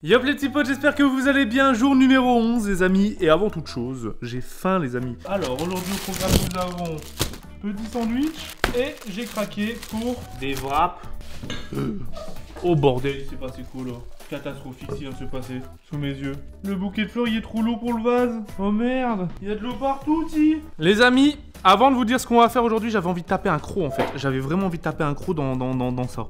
Yop les petits potes, j'espère que vous allez bien. Jour numéro 11 les amis. Et avant toute chose, j'ai faim les amis. Alors aujourd'hui au programme nous avons petit sandwich. Et j'ai craqué pour des wraps. Oh bordel, il s'est passé quoi là? Catastrophique ce qui vient de se passer sous mes yeux. Le bouquet de fleurs il est trop lourd pour le vase. Oh merde, il y a de l'eau partout ti. Les amis, avant de vous dire ce qu'on va faire aujourd'hui, j'avais envie de taper un croc en fait. J'avais vraiment envie de taper un croc dans ça.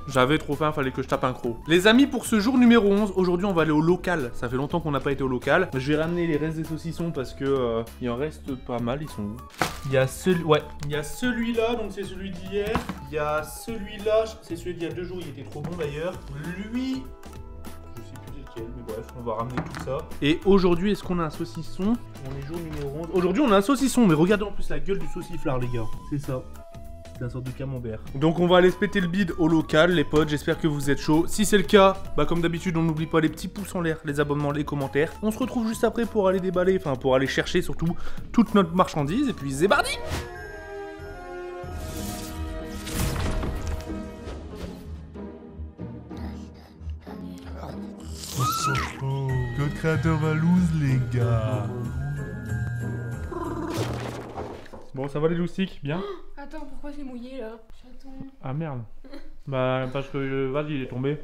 J'avais trop faim, fallait que je tape un croc. Les amis, pour ce jour numéro 11, aujourd'hui on va aller au local. Ça fait longtemps qu'on n'a pas été au local. Je vais ramener les restes des saucissons parce que il en reste pas mal, ils sont où? Il y a celui-là, donc c'est celui d'hier. Il y a celui-là, c'est celui d'il y a 2 jours, il était trop bon d'ailleurs. Lui, je sais plus lequel, mais bref, on va ramener tout ça. Et aujourd'hui, est-ce qu'on a un saucisson? On est jour numéro 11. Aujourd'hui on a un saucisson, mais regardez en plus la gueule du sauciflard les gars. C'est ça. C'est une sorte de camembert. Donc on va aller se péter le bide au local les potes, j'espère que vous êtes chauds. Si c'est le cas, bah comme d'habitude on n'oublie pas les petits pouces en l'air, les abonnements, les commentaires. On se retrouve juste après pour aller déballer, enfin pour aller chercher surtout toute notre marchandise et puis c'est parti. Code créateur Valouz les gars. Bon ça va les loustiques, bien? Attends, pourquoi c'est mouillé là? Chaton. Ah merde. Bah parce que le vase il est tombé.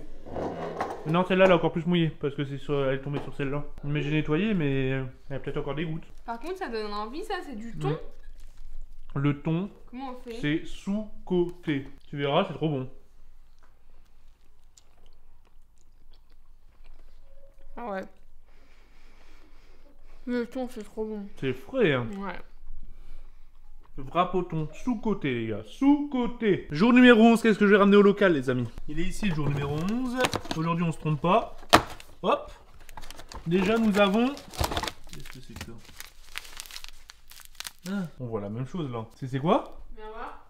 Non celle-là elle est encore plus mouillée parce que elle est tombée sur celle-là. Mais j'ai nettoyé mais elle a peut-être encore des gouttes. Par contre ça donne envie ça, c'est du thon. Le thon, Comment on fait? c'est sous-côté. Tu verras, c'est trop bon. Ah ouais. Le thon c'est trop bon. C'est frais hein. Ouais. Wrap au thon, sous-côté les gars, sous-côté. Jour numéro 11, qu'est-ce que je vais ramener au local les amis? Il est ici le jour numéro 11. Aujourd'hui on se trompe pas. Hop. Déjà nous avons... Qu'est-ce que c'est que ça? Ah, on voit la même chose là. C'est quoi? Viens voir.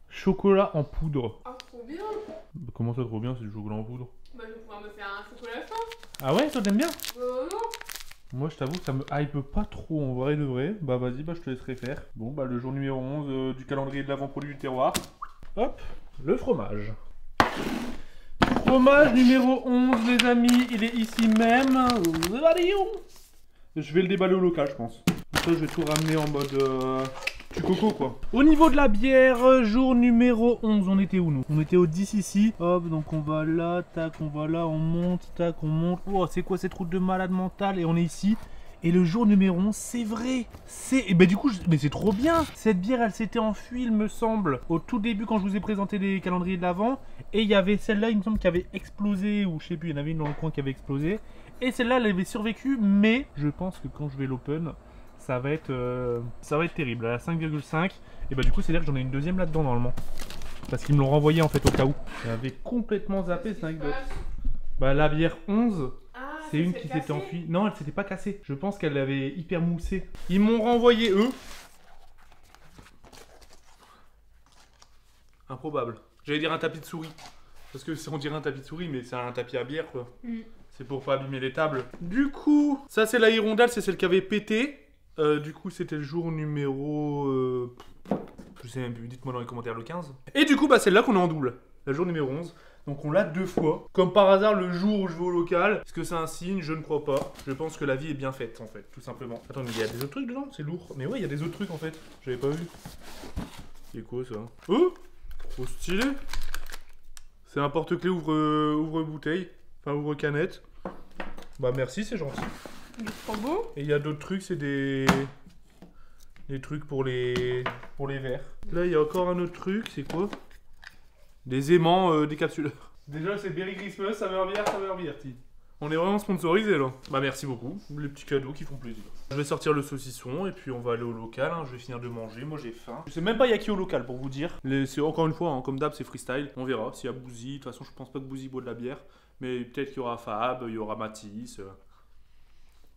Chocolat en poudre. Ah trop bien. Bah, comment ça trop bien, c'est du chocolat en poudre? Bah je vais pouvoir me faire un chocolat chaud. Ah ouais, ça t'aime bien? Non. Moi je t'avoue que ça me hype pas trop en vrai de vrai. Bah vas-y, bah je te laisserai faire. Bon bah le jour numéro 11 du calendrier de l'avant-produit du terroir. Hop, le fromage. Fromage numéro 11 les amis, il est ici même. Je vais le déballer au local je pense. Ça je vais tout ramener en mode du coco quoi. Au niveau de la bière, jour numéro 11, on était où nous? On était au 10 ici. Hop, donc on va là, tac, on va là, on monte, tac, on monte. Oh, c'est quoi cette route de malade mentale? Et on est ici. Et le jour numéro 11, c'est vrai. Et bah du coup, mais c'est trop bien. Cette bière, elle s'était enfuie, il me semble, au tout début quand je vous ai présenté les calendriers de l'avant. Et il y avait celle-là, il me semble, qui avait explosé, ou je sais plus, il y en avait une dans le coin qui avait explosé. Et celle-là, elle avait survécu, mais je pense que quand je vais l'open, ça va être terrible. Elle a 5,5. Et bah du coup, c'est-à-dire que j'en ai une deuxième là-dedans normalement. Parce qu'ils me l'ont renvoyé en fait au cas où. J'avais complètement zappé cette anecdote. Bah la bière 11. C'est une qui s'était enfuie. Non, elle s'était pas cassée. Je pense qu'elle avait hyper moussé. Ils m'ont renvoyé eux. Improbable. J'allais dire un tapis de souris. Parce que on dirait un tapis de souris, mais c'est un tapis à bière quoi. C'est pour pas abîmer les tables. Du coup, ça c'est la hirondelle, c'est celle qui avait pété. Du coup, c'était le jour numéro... je sais même plus, dites-moi dans les commentaires le 15. Et du coup, bah celle-là qu'on est en double. Le jour numéro 11. Donc on l'a 2 fois. Comme par hasard, le jour où je vais au local. Est-ce que c'est un signe? Je ne crois pas. Je pense que la vie est bien faite, en fait, tout simplement. Attends, mais il y a des autres trucs dedans? C'est lourd. Mais ouais, il y a des autres trucs, en fait. J'avais pas vu. C'est quoi, ça? Oh, trop stylé. C'est un porte-clés ouvre-bouteille. Enfin, ouvre-canette. Bah merci, c'est gentil. Il est trop beau. Et il y a d'autres trucs, c'est des trucs pour les verres. Là, il y a encore un autre truc, c'est quoi? Des aimants décapsuleurs. Déjà, c'est Berry Christmas, saveur bière, ti. On est vraiment sponsorisé là. Bah merci beaucoup, les petits cadeaux qui font plaisir. Je vais sortir le saucisson et puis on va aller au local, hein. Je vais finir de manger, moi j'ai faim. Je sais même pas il y a qui au local pour vous dire. C'est encore une fois, hein, comme d'hab c'est freestyle. On verra s'il y a Bouzy, de toute façon je pense pas que Bouzy boit de la bière. Mais peut-être qu'il y aura Fab, il y aura Mathis.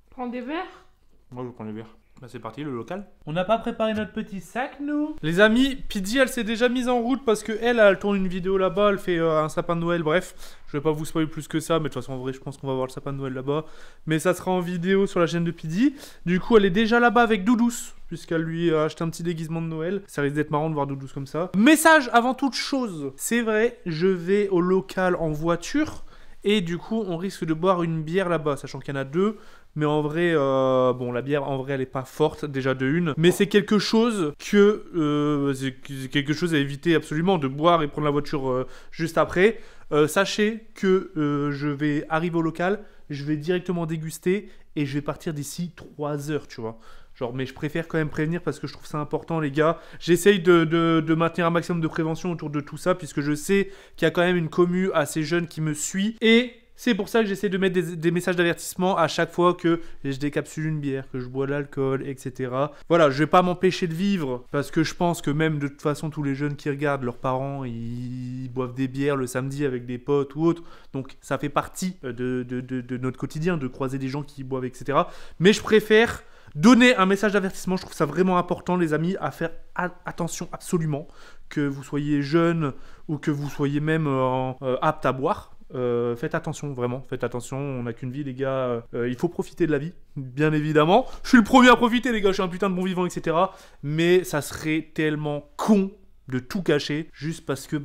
Prends des verres. Moi je prends les verres. Bah c'est parti, le local. On n'a pas préparé notre petit sac, nous. Les amis, Pidgey, elle s'est déjà mise en route parce que elle tourne une vidéo là-bas, elle fait un sapin de Noël, bref. Je vais pas vous spoiler plus que ça, mais de toute façon, en vrai, je pense qu'on va voir le sapin de Noël là-bas. Mais ça sera en vidéo sur la chaîne de Pidgey. Du coup, elle est déjà là-bas avec Doudous, puisqu'elle lui a acheté un petit déguisement de Noël. Ça risque d'être marrant de voir Doudous comme ça. Message avant toute chose. C'est vrai, je vais au local en voiture. Et du coup, on risque de boire une bière là-bas, sachant qu'il y en a 2. Mais en vrai, bon, la bière, en vrai, elle est pas forte, déjà de une. Mais c'est quelque chose c'est quelque chose à éviter absolument, de boire et prendre la voiture juste après. Sachez que je vais arriver au local, je vais directement déguster et je vais partir d'ici 3 heures, tu vois. Genre, mais je préfère quand même prévenir parce que je trouve ça important, les gars. J'essaye de maintenir un maximum de prévention autour de tout ça, puisque je sais qu'il y a quand même une commu assez jeune qui me suit. Et c'est pour ça que j'essaie de mettre des messages d'avertissement à chaque fois que je décapsule une bière, que je bois de l'alcool, etc. Voilà, je vais pas m'empêcher de vivre, parce que je pense que même de toute façon, tous les jeunes qui regardent, leurs parents, ils boivent des bières le samedi avec des potes ou autre. Donc ça fait partie de notre quotidien, de croiser des gens qui boivent, etc. Mais je préfère donner un message d'avertissement. Je trouve ça vraiment important, les amis, à faire attention absolument, que vous soyez jeune ou que vous soyez même apte à boire. Faites attention, vraiment, faites attention, on n'a qu'une vie, les gars, il faut profiter de la vie, bien évidemment. Je suis le premier à profiter, les gars, je suis un putain de bon vivant, etc. Mais ça serait tellement con de tout cacher, juste parce que,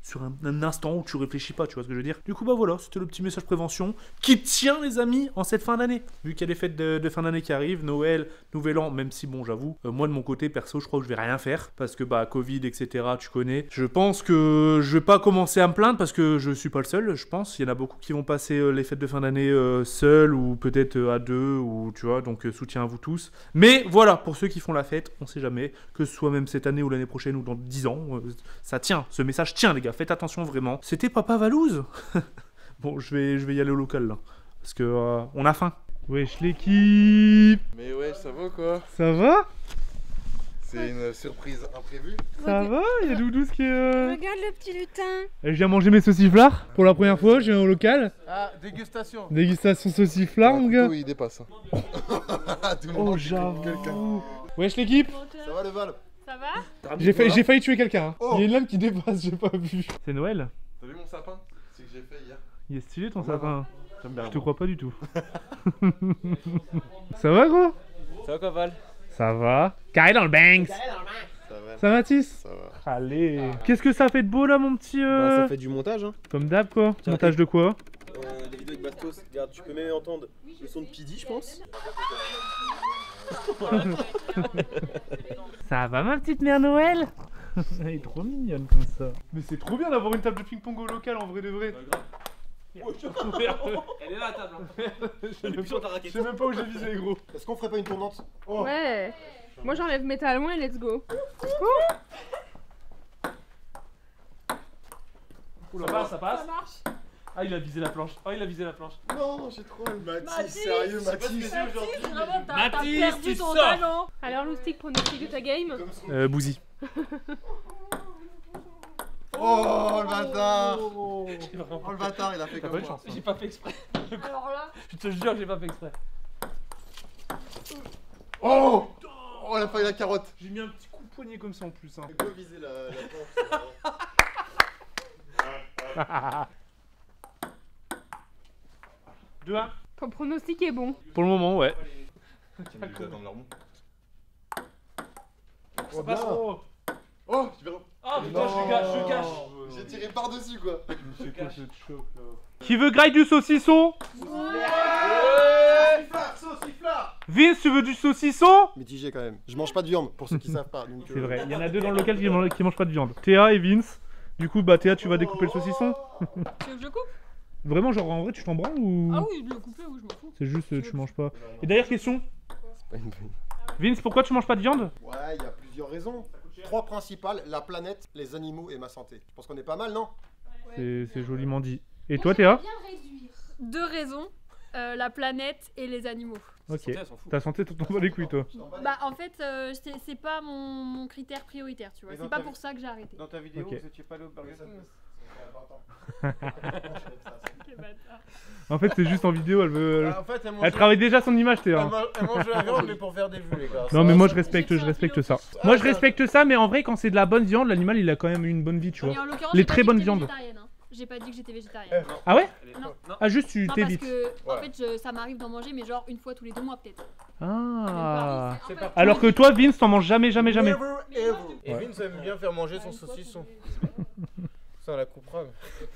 sur un instant où tu réfléchis pas, tu vois ce que je veux dire. Du coup, voilà, c'était le petit message prévention qui tient, les amis, en cette fin d'année. Vu qu'il y a les fêtes de fin d'année qui arrivent, Noël, Nouvel An, même si, bon, j'avoue, moi de mon côté, perso, je crois que je vais rien faire, parce que, Covid, etc., tu connais. Je pense que je vais pas commencer à me plaindre, parce que je suis pas le seul, je pense. Il y en a beaucoup qui vont passer les fêtes de fin d'année seuls, ou peut-être à 2, ou tu vois, donc soutien à vous tous. Mais voilà, pour ceux qui font la fête, on sait jamais, que ce soit même cette année ou l'année prochaine, ou dans 10 ans, ça tient, ce message tient, les gars. Faites attention vraiment. C'était Papa Valouz. Bon, je vais y aller au local là. Parce que on a faim. Wesh l'équipe. Mais ouais, ça va quoi? Ça va? C'est une surprise imprévue. Ça va? Il y a Doudous qui est... Regarde le petit lutin. Je viens manger mes sauciflards. Pour la première fois, je viens au local. Ah, dégustation. Dégustation sauciflards, mon gars. Il dépasse. Hein. Tout le Oh, monde j'avoue. Wesh l'équipe. Ça va le Val? Ça va? J'ai failli tuer quelqu'un. Hein. Oh. Il y a une lame qui dépasse, j'ai pas vu. C'est Noël? T'as vu mon sapin? C'est que j'ai fait hier. Il est stylé ton sapin. J'aime bien. Je te crois pas du tout. Ça va gros? Ça va quoi Val? Ça va. Carré dans le banks. Ça va. Ça va Tis? Ça va. Allez. Qu'est-ce que ça fait de beau là mon petit Ça fait du montage hein. Comme d'hab quoi. Tiens, Montage de quoi? Des vidéos avec Bastos. Regarde, tu peux même entendre le son de Pidgey je pense. Ça va ma petite mère Noël? Elle est trop mignonne comme ça. Mais c'est trop bien d'avoir une table de ping-pong au local en vrai de vrai. Elle est là la table. Je sais même pas où j'ai visé gros. Est-ce qu'on ferait pas une tournante? Ouais. Moi j'enlève mes talons et let's go. Ça passe, ça passe. Ça marche. Ah il a visé la planche. Oh il a visé la planche. Non, j'ai trop mal. Mathis, sérieux, j'ai Mathis. Mathis, perdu tu ton sors. talent. Alors Loustic, pronostic de ta game. Bouzy. Oh le bâtard. Oh le bâtard, il a fait T'as comme pas de moi. chance. J'ai pas fait exprès. Alors là. Je te jure que j'ai pas fait exprès. Oh. Oh, il a failli la carotte. J'ai mis un petit coup de poignet comme ça en plus. Hein. Il peut viser la planche. 2-1. Ton pronostic est bon. Pour le moment ouais. Tu me dis dans leur mot. Ça passe trop. Oh, tu verras. Ah putain je gâche. J'ai tiré par-dessus quoi. Qui veut graille du saucisson? Sauciflard. Vince, tu veux du saucisson? Mitigé quand même. Je mange pas de viande pour ceux qui savent pas. donc, C'est vrai, il y en a 2 dans le local qui mangent pas de viande. Théa et Vince. Du coup, Théa, tu vas découper le saucisson? Tu veux que je coupe? Vraiment, genre en vrai, tu t'en branles ou... Ah oui, de le couper, oui, je m'en fous. C'est juste, tu manges pas. Et d'ailleurs, question. C'est pas une bonne. Vince, pourquoi tu manges pas de viande? Ouais, il y a plusieurs raisons. 3 principales, la planète, les animaux et ma santé. Je pense qu'on est pas mal, non? C'est joliment dit. Et toi, Théa? 2 raisons. La planète et les animaux. Ok. Elle s'en fout. Ta santé, t'en bats les couilles, toi. Bah en fait, c'est pas mon critère prioritaire, tu vois. Mais C'est dans pas ta pour ça que j'ai arrêté. Dans ta vidéo, Ok. vous étiez pas allé au Burger King? En fait, c'est juste en vidéo, elle veut. En fait, Elle travaille déjà son image, t'es. Elle mange la viande, mais pour faire des vues, les gars. Non, mais moi je respecte ça. Moi je respecte ça, mais en vrai, quand c'est de la bonne viande, l'animal il a quand même une bonne vie, tu vois. Et en l'occurrence, Les j'ai pas très dit que bonnes j'étais viandes. végétarienne, hein. J'ai pas dit que j'étais végétarienne. Ah ouais? Non. Ah, juste tu Non, parce t'évites. que en fait, ça m'arrive d'en manger, mais genre une fois tous les 2 mois peut-être. Ah. En fait, Alors que toi, Vince, t'en manges jamais. Never ever. Ouais. Et Vince aime bien faire manger son saucisson. Ça, on la coupera.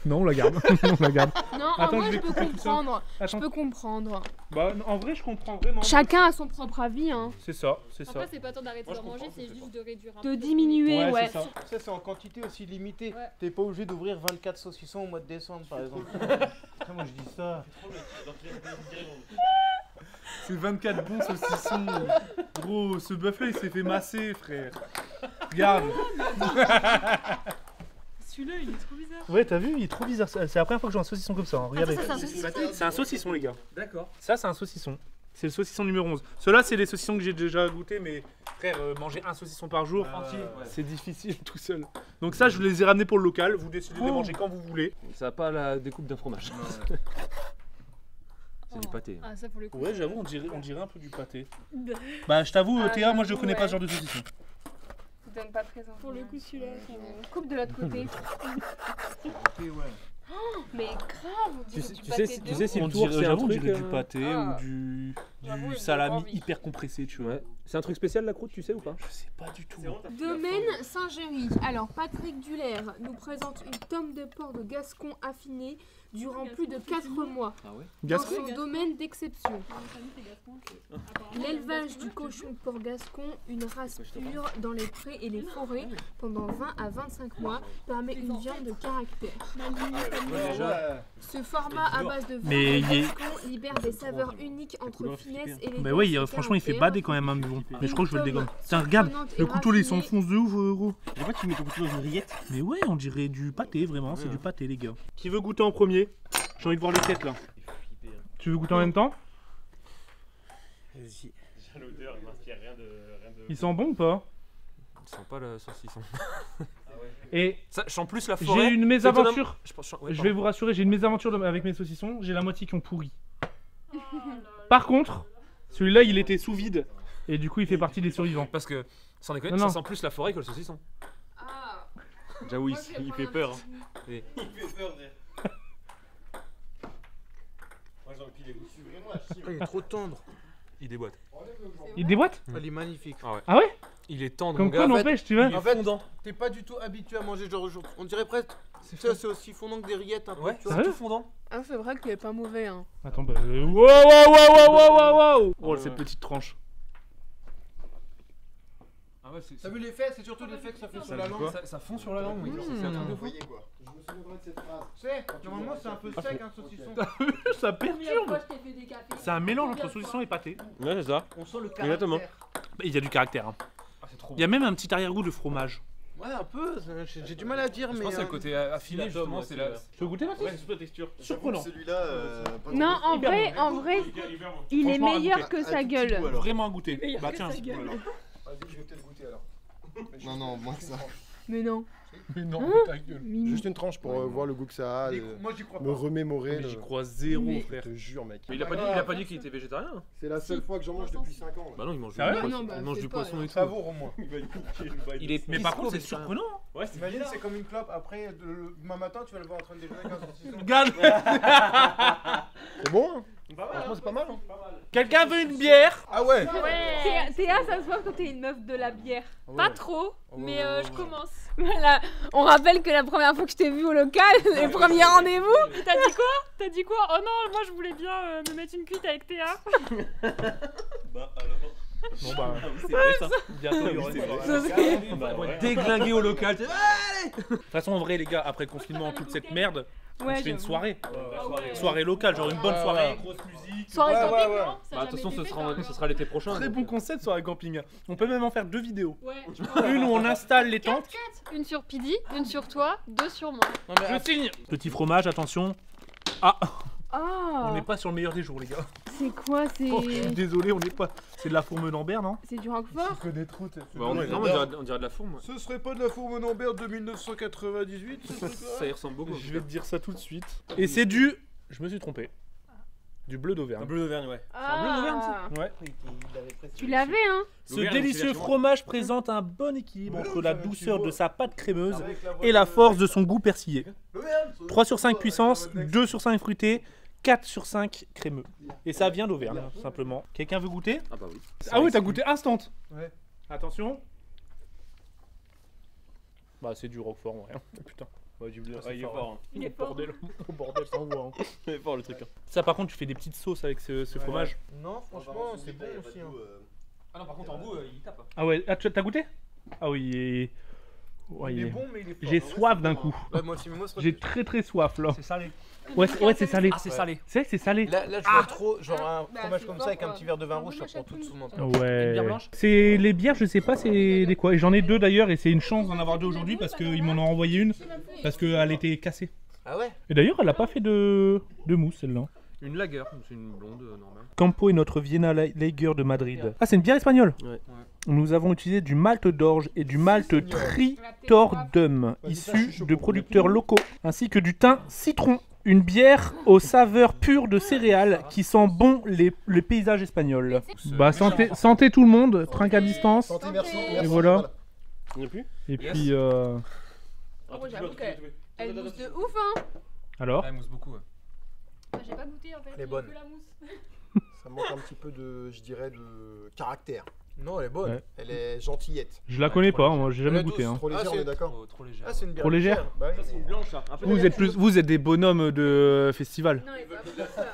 Non, on la garde. On la garde. Non, Attends, en vrai, je je vais peux couper tout ça. comprendre. Je Attends. peux comprendre. Bah, en vrai, je comprends vraiment. Chacun a son propre avis, hein. C'est ça, c'est ça. Après, c'est pas tant d'arrêter d'en manger, c'est juste de réduire un De peu. diminuer, ouais. c'est ça. Ça, c'est en quantité aussi limitée. Ouais. T'es pas obligé d'ouvrir 24 saucissons au mois de décembre, par exemple. Moi, je dis ça. C'est 24 bons saucissons. Gros, ce bœuf là il s'est fait masser, frère. Regarde. Celui-là, il est trop bizarre. Ouais, t'as vu, il est trop bizarre. C'est la première fois que je vois un saucisson comme ça. Hein. Regardez. Ça, c'est un saucisson. C'est un saucisson, les gars. D'accord. Ça, c'est un saucisson. C'est le saucisson numéro 11. Ceux-là, c'est les saucissons que j'ai déjà goûté, mais frère, manger un saucisson par jour, c'est difficile tout seul. Donc ça, je les ai ramenés pour le local. Vous décidez de les manger quand vous voulez. Ça a pas la découpe d'un fromage. C'est du pâté. Ah, ça pour le coup. Ouais, j'avoue, on dirait un peu du pâté. Bah, je t'avoue, Ah, Théa, moi je j'avoue, connais pas ouais. ce genre de saucisson. Ça donne pas très envie. Pour le coup, celui-là, ça va. Coupe de l'autre côté. Mais grave, on dirait du Tu pâté sais, de tu sais si On le tour dirait, c'est un j'avoue, on truc. dirait du pâté Ah. ou du J'avoue, il me salami donne envie. hyper compressé, tu vois. Ouais. C'est un truc spécial la croûte, tu sais ou pas? Je sais pas du tout. Domaine Saint-Géry. Alors, Patrick Dullaire nous présente une tome de porc de Gascon affinée durant plus de 4 mois Ah ouais. dans Gascon. son domaine d'exception. L'élevage du cochon porc gascon, une race pure dans les prés et les forêts pendant 20 à 25 mois, permet une viande de caractère. Ce format à base de Mais viande il est- gascon libère des saveurs uniques entre finesse et les Bah ouais, franchement, il fait bader quand même, hein, mais bon. Mais je crois que je veux le dégommer. Tiens, regarde, le couteau il s'enfonce de ouf, gros. Pourquoi tu mets ton couteau dans une rillette? Mais ouais, on dirait du pâté, vraiment, c'est du pâté, les gars. Qui veut goûter en premier? J'ai envie de voir les têtes là. Tu veux goûter en même temps? Vas-y. L'odeur, il m'inspire rien de. Il sent bon ou pas? Je sens pas le saucisson. Et Ça, je sens plus la forêt. j'ai une mésaventure. Je pense, Je vais vous rassurer, j'ai une mésaventure avec mes saucissons. J'ai la moitié qui ont pourri. Par contre, celui-là, il était sous vide. Et du coup, il fait partie des survivants. Parce que, sans déconner, Non, ça non. sent plus la forêt que le saucisson. Ah. J'avoue, Moi, je vais il prendre fait un peur. petit hein. Il fait peur, frère. Moi j'ai envie de goûter. Il est trop tendre. Il déboîte. Il déboîte? Elle est magnifique. Ah ouais? Il est tendre, Comme mon quoi, gars. n'empêche, tu vois. En fait, t'es pas du tout habitué à manger genre. On dirait presque. C'est aussi fondant que des rillettes un peu. Ouais, tu c'est vois. Sérieux tout fondant. Ah, c'est vrai qu'il est pas mauvais, hein. Attends, bah. Wow! Oh, cette petite tranche. Ah ouais, c'est. T'as vu l'effet? C'est surtout l'effet que ça fait sur la langue. Ça fond sur la langue, oui. Mmh. C'est un truc de Vous fou. voyez quoi? Je me souviendrai de cette phrase. C'est normalement c'est un peu sec un saucisson. Ça Combien de perturbe. fois je t'ai fait des cafés? C'est un mélange entre saucisson et pâté. Ouais, c'est ça. On sent le Exactement. caractère. Bah, il y a du caractère. Hein. Ah, c'est trop Il y a même un petit arrière-goût de fromage. Ouais, un peu. J'ai du mal à dire, Je mais. pense que c'est le côté affiné, justement. C'est la. Tu veux goûter là? Ouais, c'est la texture. Surprenant. Celui-là, pas Non, en Hyper vrai, bon. en vrai, il est Franchement, à meilleur goûter. que sa Un tout petit gueule. goût, alors. Vraiment à goûter. Bah tiens. Vas-y, je vais peut-être goûter alors. Non, non, moins que ça. Mais non. Mais non, ta gueule. Mimi. Juste une tranche pour voir le goût que ça a. Moi j'y crois Me pas. remémorer. Mais le- j'y crois zéro, Mais- Je frère. te jure, mec. Mais il a pas dit qu'il était végétarien. hein. C'est la seule fois que j'en mange depuis 5 ans. là. Bah non, il mange du Sérieux poisson. Non, bah, Il mange c'est du pas, poisson et tout. Savoure au moins. Il est. Mais par contre, c'est pisco-végétarien. surprenant. Hein. Ouais, c'est Imagine, c'est comme une clope. Après, demain matin, tu vas le voir en train de déjeuner avec un saucisson. Regarde. C'est bon, hein? Franchement, c'est pas mal. Hein? Quelqu'un veut une bière? Ah ouais. Ouais. Théa, ça se voit que t'es une meuf de la bière. Pas trop, mais je commence. Voilà. On rappelle que la première fois que je t'ai vu au local, les premiers rendez-vous. T'as dit quoi? T'as dit quoi? Oh non, moi je voulais bien me mettre une cuite avec Théa. Bah alors. Bon bah, C'est vrai ça. bientôt il y aura C'est une vrai. soirée. Bah, ouais. Déglingué au local. De toute façon, en vrai, les gars, après le confinement, toute cette merde, on se fait une soirée. Soirée locale, genre une bonne soirée. Grosse musique. Soirée Ouais, camping, ouais, ouais. non? Ça a Bah, de toute jamais façon, été ce fait, sera, quand même. ce sera l'été prochain. Très donc, bon concept soirée camping. On peut même en faire 2 vidéos. Ouais. Une où on installe les tentes. Une sur Pidi, une sur toi, 2 sur moi. Non, mais Je signe. Petit fromage, attention. Ah, on Ah, n'est pas sur le meilleur des jours, les gars. c'est quoi? Oh, je suis désolé, on n'est pas. C'est de la fourme d'Ambert, non? C'est du roquefort? que des trous. Bah, on dirait de la fourme. Ce serait pas de la fourme Nambert de 1998 ce truc-là? Ça y ressemble beaucoup. Je vais te dire ça tout de suite. Et c'est du Je me suis trompé. Du bleu d'Auvergne. Un bleu d'Auvergne, ouais. Un bleu d'Auvergne, ça Ouais. Tu l'avais, hein? Ce L'Auvergne, délicieux c'est la fromage présente un bon équilibre entre la douceur de sa pâte crémeuse et la force de son goût persillé. 3 sur 5 puissance, 2 sur 5 fruité, 4 sur 5 crémeux. Et ça vient d'Auvergne, tout simplement. Quelqu'un veut goûter? Ah bah oui. Ah oui, t'as goûté instant. Ouais. Attention. Bah c'est du Roquefort, ouais. Putain. Ouais, du bleu, Ah, il est fort. Hein. Il est fort. Au bordel, ça envoie. Hein. Il est fort le truc. Hein. Ça par contre, tu fais des petites sauces avec ce fromage. Non, franchement, c'est bon aussi. Hein. Ah non, par contre, en goût, il tape. Ah ouais, ah, t'as goûté? Ah oui, ouais, Il est bon, mais il est fort. j'ai soif d'un coup. Ouais, moi aussi, mais moi, J'ai très soif là. C'est salé. Ouais, c'est salé. Ah, c'est salé. C'est vrai que c'est salé. Là, je vois trop, genre un Bah, fromage c'est comme fort, ça avec un quoi. petit verre de vin rouge, Moi, ça prend j'achète tout son tout. menton. Ouais. Une bière blanche? C'est les bières, je sais pas c'est des quoi. Et j'en ai 2 d'ailleurs et c'est une chance d'en avoir 2 aujourd'hui parce qu'ils m'en ont envoyé une parce qu'elle était cassée. Ah ouais? Et d'ailleurs, elle a pas fait de mousse celle-là. Une lager, c'est une blonde normale. Campo est notre Vienna Lager de Madrid. Ah, c'est une bière espagnole. Ouais. Nous avons utilisé du malt d'orge et du malt Tritordum, issus de producteurs locaux, ainsi que du thym citron. Une bière aux saveurs pures de céréales qui sent bon les paysages espagnols. Bah santé tout le monde, trinque à distance. Santé, merci. Et merci, voilà. Il n'y a plus? Et Yes. puis moi, j'avoue Elle mousse de ouf, hein? alors Elle mousse beaucoup, ouais. J'ai pas goûté en fait. Elle est il y a bonne. que la mousse. Ça manque un petit peu de, je dirais, de caractère. Non, elle est bonne. Ouais. Elle est gentillette. je la connais pas, moi j'ai jamais Elle est goûté. douce. Hein. Trop légère, Ah, on est c'est- d'accord? Trop légère. Ah, c'est une bière Trop légère. Bah oui. Ça, c'est une blanche, ça. Un peu Vous êtes des bonhommes de festival. Non, il est pas bon, ça.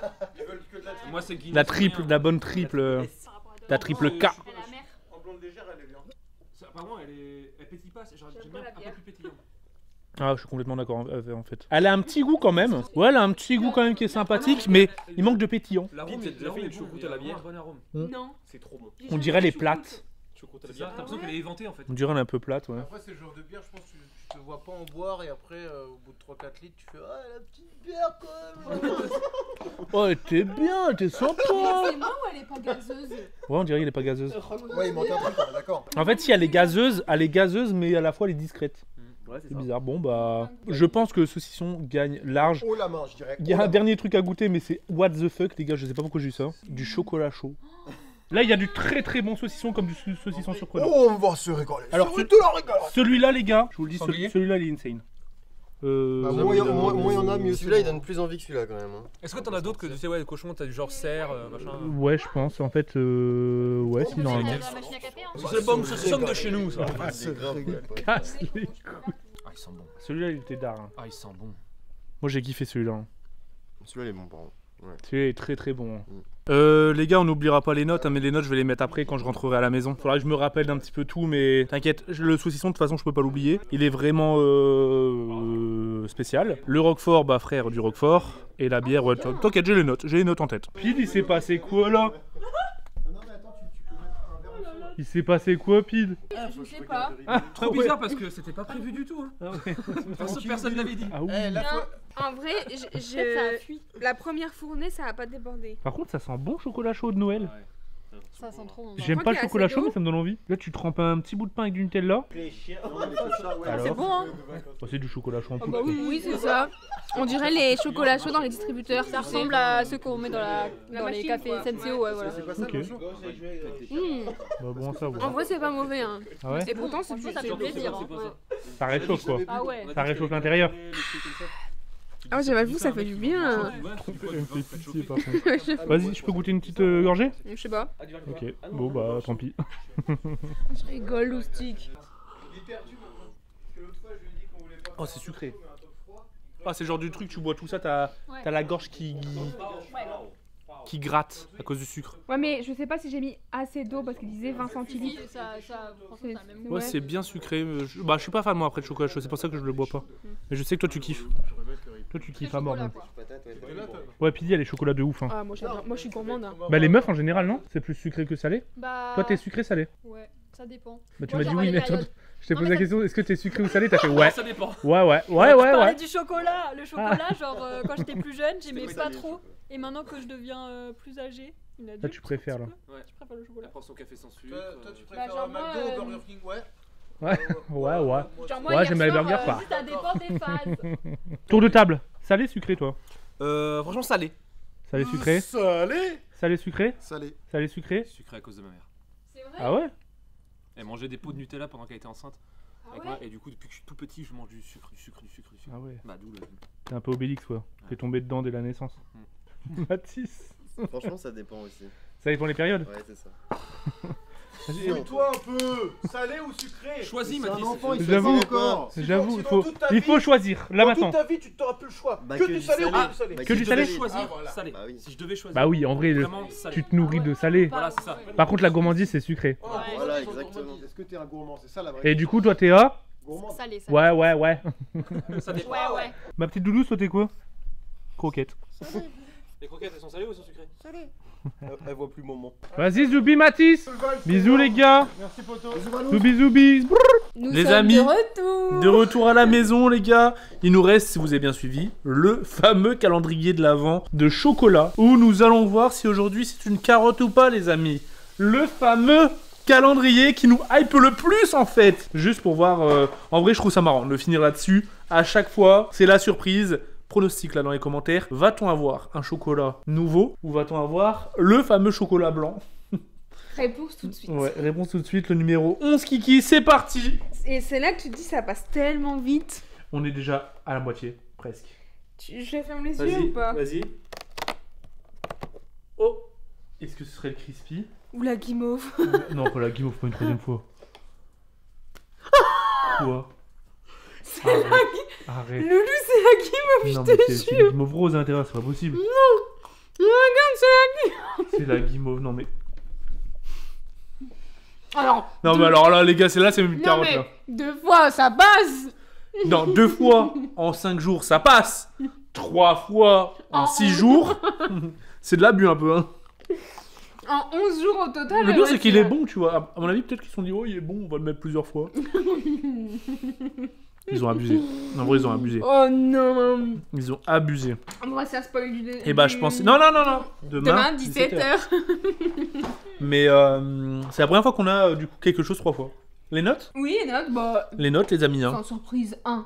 Moi, c'est Guinness. La triple, la bonne triple, Par rapport à la d'autres. triple K. Et la mer. En blonde légère, elle est bien. Apparemment, elle pétille pas. J'aime J'aime bien pas la un peu bière. plus pétillant. Ah, je suis complètement d'accord en fait. Elle a un petit goût quand même. Ouais, elle a un petit goût quand même qui est sympathique, mais il manque de pétillant. L'arôme, c'est déjà fait une choucroute à la bière. Bon arôme. Non. C'est trop bon. On dirait les plates. Choucroute à la bière. T'as l'impression qu'elle est éventée en fait. On dirait elle est un peu plate, ouais. Après, c'est le genre de bière, je pense que tu te vois pas en boire et après, au bout de 3-4 litres, tu fais ah, la petite bière quand même. Oh, t'es bien, t'es sympa. C'est moi ou elle est pas gazeuse? Ouais, on dirait qu'elle est pas gazeuse. Ouais, il manque un truc, on est d'accord. En fait, si elle est gazeuse, mais à la fois elle est discrète. Ouais, c'est C'est ça. bizarre. Bon, bah, je pense que saucisson gagne large. Haut la main, je dirais. Il y a un dernier truc à goûter, mais c'est what the fuck, les gars, je sais pas pourquoi j'ai eu ça. Du chocolat chaud. Là, il y a du très bon saucisson comme du saucisson surprenant. Oh, on va se régaler. Alors, C'est de la régalade. Celui-là, les gars, je vous le dis, Sanglier celui-là, il est insane. Bah, moins il y en a, mieux c'est. Celui-là il donne plus envie que celui-là quand même. Hein. Est-ce que t'en as d'autres que tu sais, ouais, le cochon, t'as du genre cerf, machin. Ouais, je pense. En fait, ouais, si, normalement. La machine à café, hein. C'est le bombe saucisson de chez nous, ça. Casse les couilles. Ah, il sent bon. Celui-là, il était d'art. Hein. Ah, il sent bon. Moi, j'ai kiffé celui-là. Hein. Celui-là il est bon par contre. Celui-là est très bon. Hein. Les gars, on n'oubliera pas les notes, hein, mais les notes, je vais les mettre après quand je rentrerai à la maison. Faudra que je me rappelle d'un petit peu tout, mais t'inquiète, le saucisson, de toute façon, je peux pas l'oublier. Il est vraiment spécial. Le Roquefort, bah frère, du Roquefort. Et la bière, ouais, t'inquiète, j'ai les notes en tête. Pile, il s'est passé quoi là? Il s'est passé quoi, Pile? Je sais pas. Trop bizarre parce que c'était pas prévu du tout. Hein. Personne l'avait dit. Ah oui. Eh, la Non, fois. en vrai, Ça a fui. la première fournée, ça a pas débordé. Par contre, ça sent bon chocolat chaud de Noël. Ça sent trop bon. J'aime crois pas qu'il le y a chocolat assez chaud, d'eau. mais ça me donne envie. Là, tu trempes un petit bout de pain avec du Nutella. C'est bon, hein. Oh, c'est du chocolat chaud en plus. bah oui. Oui, c'est ça. On dirait les chocolats chauds dans les distributeurs. Ça ressemble à ceux qu'on met dans les machine, cafés quoi. Senseo, ouais, voilà. C'est quoi ça, Ok. attention Bah, bon, ça, En ouais. vrai, c'est pas mauvais. Hein. Ah ouais? Et pourtant, c'est Franchement, ça fait plaisir. hein. Ouais. Ça réchauffe quoi. Ah ouais. Ça réchauffe l'intérieur. Ah, j'avoue, ça fait du bien. Me fait pitié par contre. Vas-y, je peux goûter une petite gorgée? Je sais pas. Ok, bon bah tant pis. Je rigole, loustique. Oh, c'est sucré. Ah, c'est le genre du truc, tu bois tout ça, t'as la gorge qui gratte à cause du sucre. Ouais, mais je sais pas si j'ai mis assez d'eau parce qu'il disait 20 centilitres. Franchement, ça a le même goût. Ouais, c'est bien sucré. Bah, je suis pas fan moi après le chocolat chaud, c'est pour ça que je le bois pas. Mais je sais que toi tu kiffes. Toi tu kiffes à mort. Chocolat, hein. quoi. Ouais, Pidi, elle est chocolat de ouf. Hein. Ah, moi, j'adore. Moi, je suis gourmande. Hein. Bah, les meufs en général, non? C'est plus sucré que salé? Bah. Toi, t'es sucré-salé? Ouais, ça dépend. Bah, tu Moi, m'as dit j'aurais oui, les mais périodes. je t'ai Non, posé mais la question, est-ce que t'es sucré ou salé? T'as fait ouais. Ça dépend. Ouais. Je parlais Ouais. du chocolat. Le chocolat, genre quand j'étais plus jeune, j'aimais pas trop. Et maintenant que je deviens plus âgée, une adulte, tu préfères, là. Ouais. Je préfère le chocolat. Elle prend son café sans sucre. Toi, tu préfères genre, moi, McDo ou Burger King? Ouais. Ouais. Genre, moi, Ouais, hier j'aime les soir, burgers, quoi. Ça dépend des phases. Tour de table. Salé, sucré, toi? Franchement, salé. Salé sucré. Salé. Salé sucré. Salé. Salé sucré. Sucré à cause de ma mère. C'est vrai. Ah ouais? Elle mangeait des pots de Nutella pendant qu'elle était enceinte. Ah Avec ouais moi, et du coup, depuis que je suis tout petit, je mange du sucre, du sucre, du sucre, du sucre. Ah ouais. Bah, d'où le. T'es un peu Obélix quoi. T'es tombé dedans dès la naissance. Mathis. Franchement, ça dépend aussi. Ça dépend les périodes. Ouais, c'est ça. Et toi un peu. Salé ou sucré? Choisis, C'est un Mathis. enfant, il sait J'avoue. pas encore. J'avois, Sinon, il faut, toute ta il vie- faut choisir, là Dans maintenant. toute ta vie, tu t'auras plus le choix. Bah, que que du du salé ou salé. que du salé. Bah, Que du Si je salé. devais choisir, Ah, voilà. salé. Bah oui. Si je devais choisir. Bah oui, en vrai, Vraiment salé. tu te nourris de salé. Voilà, c'est ça. Par contre, la gourmandise, c'est sucré. Oh, Ouais. Voilà, exactement. Est-ce que t'es un gourmand? C'est ça la vraie Et du coup, toi, t'es A? gourmand. Salé, salé. Ouais. Ça dépend. Ouais, ouais. Ma petite doudou, toi, t'es quoi? Croquette. Les croquettes, elles sont salées ou elles sont sucrées? Elle voit plus moment. Vas-y, Zoubi Mathis. Bisous, les gars. Merci poto. Zoubi Zoubi. Nous Les sommes amis, de retour. De retour à la maison, les gars. Il nous reste, si vous avez bien suivi, le fameux calendrier de l'Avent de chocolat, où nous allons voir si aujourd'hui c'est une carotte ou pas, les amis. Le fameux calendrier qui nous hype le plus, en fait. Juste pour voir. En vrai, je trouve ça marrant de finir là-dessus. À chaque fois, c'est la surprise. Pronostic là dans les commentaires. Va-t-on avoir un chocolat nouveau ou va-t-on avoir le fameux chocolat blanc? Réponse tout de suite. Ouais, réponse tout de suite, le numéro 11 Kiki, c'est parti. Et c'est là que tu te dis ça passe tellement vite. On est déjà à la moitié, presque. Je ferme les yeux ou pas? Vas-y. Oh, est-ce que ce serait le crispy? Ou la guimauve. Non, pas la guimauve, pas une troisième fois. Quoi? C'est la Arrête. Loulou, c'est la guimauve, Non, je mais te c'est une jure. guimauve rose à l'intérieur, c'est pas possible. Regarde, c'est C'est la guimauve, non mais. la... Alors, Non, mais alors là, les gars, c'est là, c'est même une non carotte mais, là. 2 fois, ça passe. Non, 2 fois en 5 jours, ça passe. 3 fois en 6 jours, c'est de l'abus un peu, hein. En 11 jours au total. Le pire, ouais, c'est qu'il est bon, tu vois. À mon avis, peut-être qu'ils se sont dit, oh, il est bon, on va le mettre plusieurs fois. Ils ont abusé. En vrai, ils ont abusé. Oh non. Ils ont abusé. On va se faire spoil du... Et bah, je pensais. Non. Demain, 17h. Mais c'est la première fois qu'on a du coup quelque chose 3 fois. Les notes? Oui, et note, bah... Les notes, les amis. Hein. Sans surprise, 1.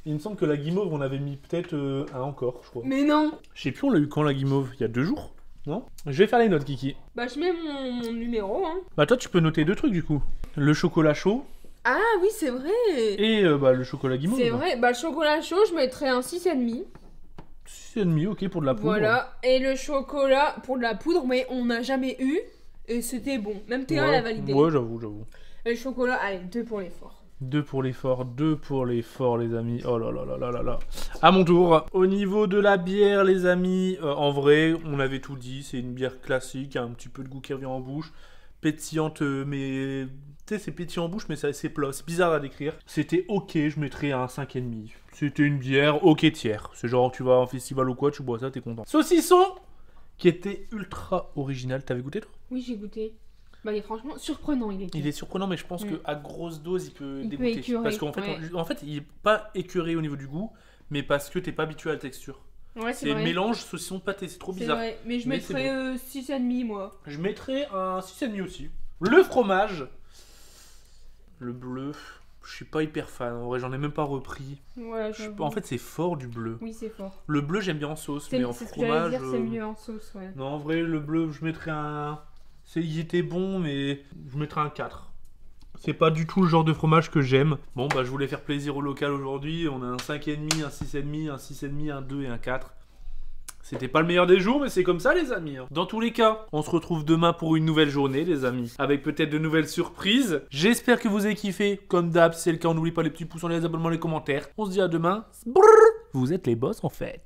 Il me semble que la guimauve, on avait mis peut-être un encore, je crois. Mais non. Je sais plus, on l'a eu quand la guimauve? Il y a 2 jours? Non? Je vais faire les notes, Kiki. Bah, je mets mon numéro, hein. Bah, toi, tu peux noter 2 trucs du coup. Le chocolat chaud Ah oui, c'est vrai. et bah, le chocolat guimauve. C'est vrai. Bah, le chocolat chaud, je mettrais un 6,5. 6,5, ok, pour de la poudre. Voilà. Et le chocolat pour de la poudre, mais on n'a jamais eu. Et c'était bon. Même Théa l'a validé. Ouais, j'avoue. Et le chocolat, allez, 2 pour l'effort. 2 pour l'effort, les amis. Oh là là là là là là. À mon tour. Au niveau de la bière, les amis, en vrai, on avait tout dit. C'est une bière classique, un petit peu de goût qui revient en bouche. Pétillante, mais... Tu sais, c'est pétillant en bouche, mais c'est plat. C'est bizarre à décrire. C'était ok, je mettrais un 5,5. C'était une bière ok tiers. C'est genre, tu vas à un festival ou quoi, tu bois ça, t'es content. Saucisson, qui était ultra original. T'avais goûté, toi? Oui, j'ai goûté. Bah, il est franchement surprenant, il est. Il est surprenant, mais je pense Mm. qu'à grosse dose, il peut Il peut dégoûter. écœurer, Parce qu'en fait, ouais. en fait, il est pas écœuré au niveau du goût, mais parce que t'es pas habitué à la texture. Ouais, C'est vrai. mélange saucisson pâté, c'est trop C'est bizarre. vrai. Mais je Mais mettrais 6,5 moi. Je mettrais un 6,5 aussi. Le fromage, le bleu, je suis pas hyper fan. En vrai, j'en ai même pas repris. Ouais, j'avoue. En fait, c'est fort du bleu. Oui, c'est fort. Le bleu, j'aime bien en sauce, mais en C'est ce que j'allais fromage. dire, c'est mieux en sauce, ouais. Non, en vrai, le bleu, je mettrais un. Il était bon, mais je mettrais un 4. C'est pas du tout le genre de fromage que j'aime. Bon, bah, je voulais faire plaisir au local aujourd'hui. On a un 5,5, un 6,5, un 6,5, un 2 et un 4. C'était pas le meilleur des jours, mais c'est comme ça, les amis. Dans tous les cas, on se retrouve demain pour une nouvelle journée, les amis. Avec peut-être de nouvelles surprises. J'espère que vous avez kiffé. Comme d'hab, si c'est le cas, on n'oublie pas les petits pouces, les abonnements, les commentaires. On se dit à demain. Brrr, vous êtes les boss, en fait.